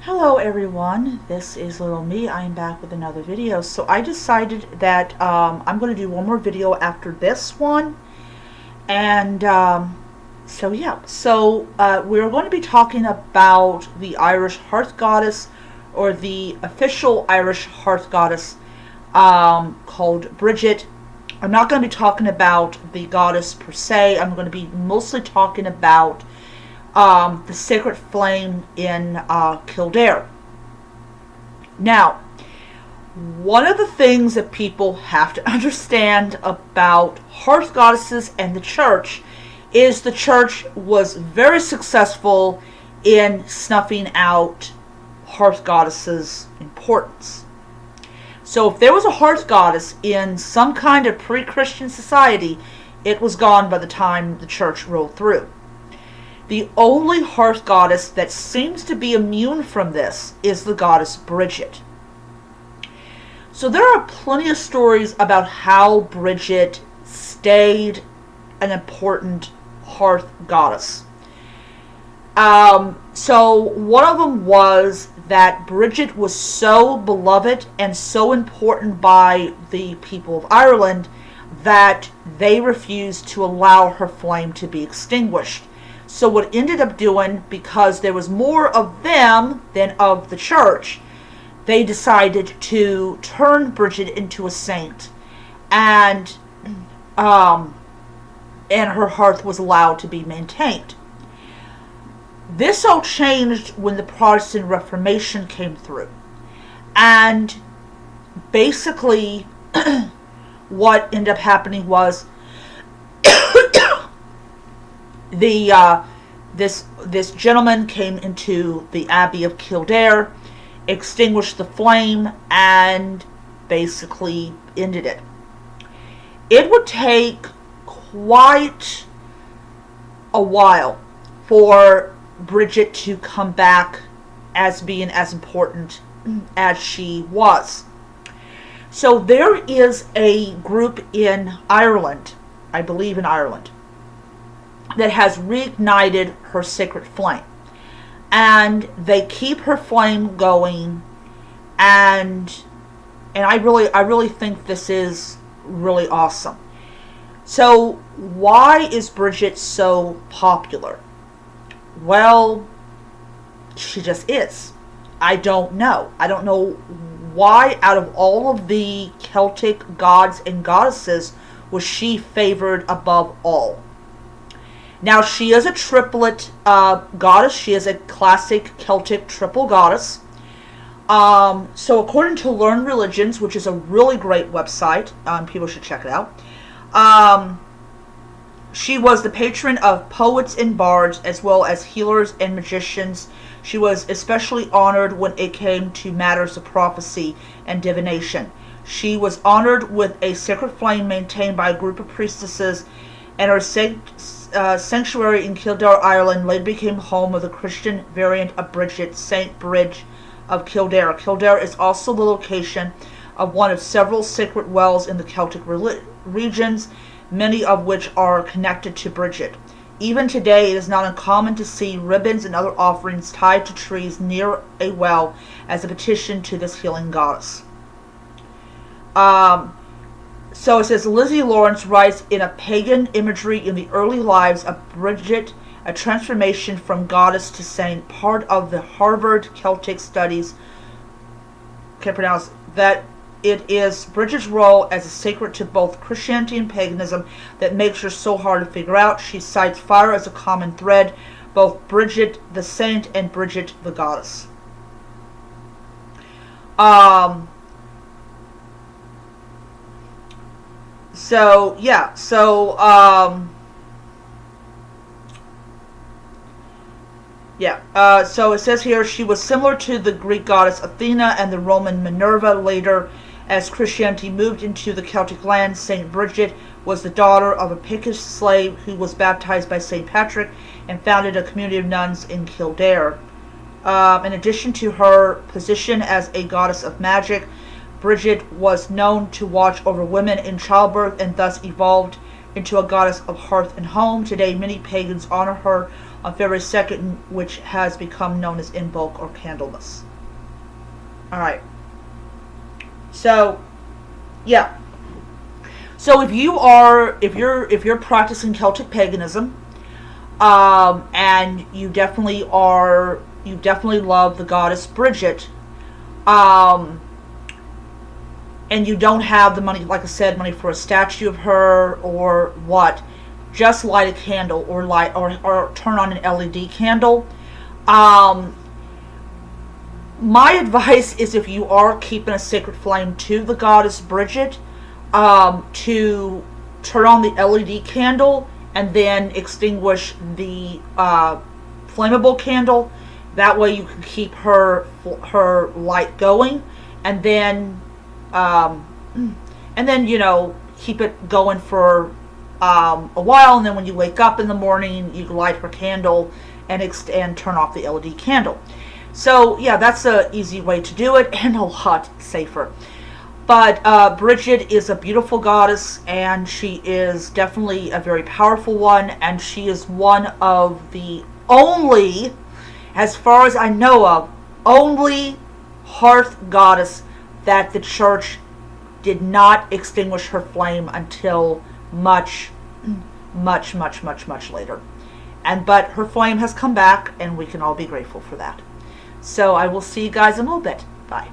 Hello everyone, this is Little Me. I am back with another video. So I decided that I'm going to do one more video after this one. And we're going to be talking about the Irish hearth goddess, or the official Irish hearth goddess called Bridget. I'm not going to be talking about the goddess per se. I'm going to be mostly talking about the sacred flame in Kildare. Now, one of the things that people have to understand about hearth goddesses and the church is the church was very successful in snuffing out hearth goddesses' importance. So if there was a hearth goddess in some kind of pre-Christian society, it was gone by the time the church rolled through. The only hearth goddess that seems to be immune from this is the goddess Bridget. So there are plenty of stories about how Bridget stayed an important hearth goddess. So one of them was that Bridget was so beloved and so important by the people of Ireland that they refused to allow her flame to be extinguished. So what ended up doing, because there was more of them than of the church, they decided to turn Bridget into a saint, and her hearth was allowed to be maintained. This all changed when the Protestant Reformation came through, and basically what ended up happening was this gentleman came into the Abbey of Kildare, extinguished the flame, and basically ended it. It would take quite a while for Bridget to come back as being as important as she was. So there is a group in Ireland, I believe in Ireland, that has reignited her sacred flame, and they keep her flame going, and I really think this is really awesome. So why is Bridget so popular? Well, she just is. I don't know why out of all of the Celtic gods and goddesses was she favored above all. Now, she is a triplet goddess. She is a classic Celtic triple goddess. So according to Learn Religions, which is a really great website, people should check it out, she was the patron of poets and bards, as well as healers and magicians. She was especially honored when it came to matters of prophecy and divination. She was honored with a sacred flame maintained by a group of priestesses, and her sanctuary in Kildare, Ireland, later became home of the Christian variant of Bridget, Saint Bridge of Kildare. Kildare is also the location of one of several sacred wells in the Celtic regions, many of which are connected to Bridget. Even today, it is not uncommon to see ribbons and other offerings tied to trees near a well as a petition to this healing goddess. So it says, Lizzie Lawrence writes, in a pagan imagery in the early lives of Bridget, a transformation from goddess to saint, part of the Harvard Celtic Studies, can't pronounce, that it is Bridget's role as a sacred to both Christianity and paganism that makes her so hard to figure out. She cites fire as a common thread, both Bridget the saint and Bridget the goddess. So it says here, she was similar to the Greek goddess Athena and the Roman Minerva. Later, as Christianity moved into the Celtic lands, Saint Bridget was the daughter of a Pictish slave who was baptized by Saint Patrick and founded a community of nuns in Kildare. In addition to her position as a goddess of magic, Bridget was known to watch over women in childbirth and thus evolved into a goddess of hearth and home. Today, many pagans honor her on February 2nd, which has become known as in bulk or Candlemas. All right. So, yeah. So if you're practicing Celtic paganism, and you definitely love the goddess Bridget, and you don't have the money, like I said, money for a statue of her or what, just light a candle or turn on an LED candle. My advice is, if you are keeping a sacred flame to the goddess Bridget, to turn on the LED candle and then extinguish the flammable candle. That way you can keep her light going, and then keep it going for a while, and then when you wake up in the morning, you light her candle and turn off the LED candle. So yeah, that's an easy way to do it, and a lot safer. But Bridget is a beautiful goddess, and she is definitely a very powerful one, and she is one of the only, as far as I know of, only hearth goddess that the church did not extinguish her flame until much, much, much, much, much later. But her flame has come back, and we can all be grateful for that. So I will see you guys in a little bit. Bye.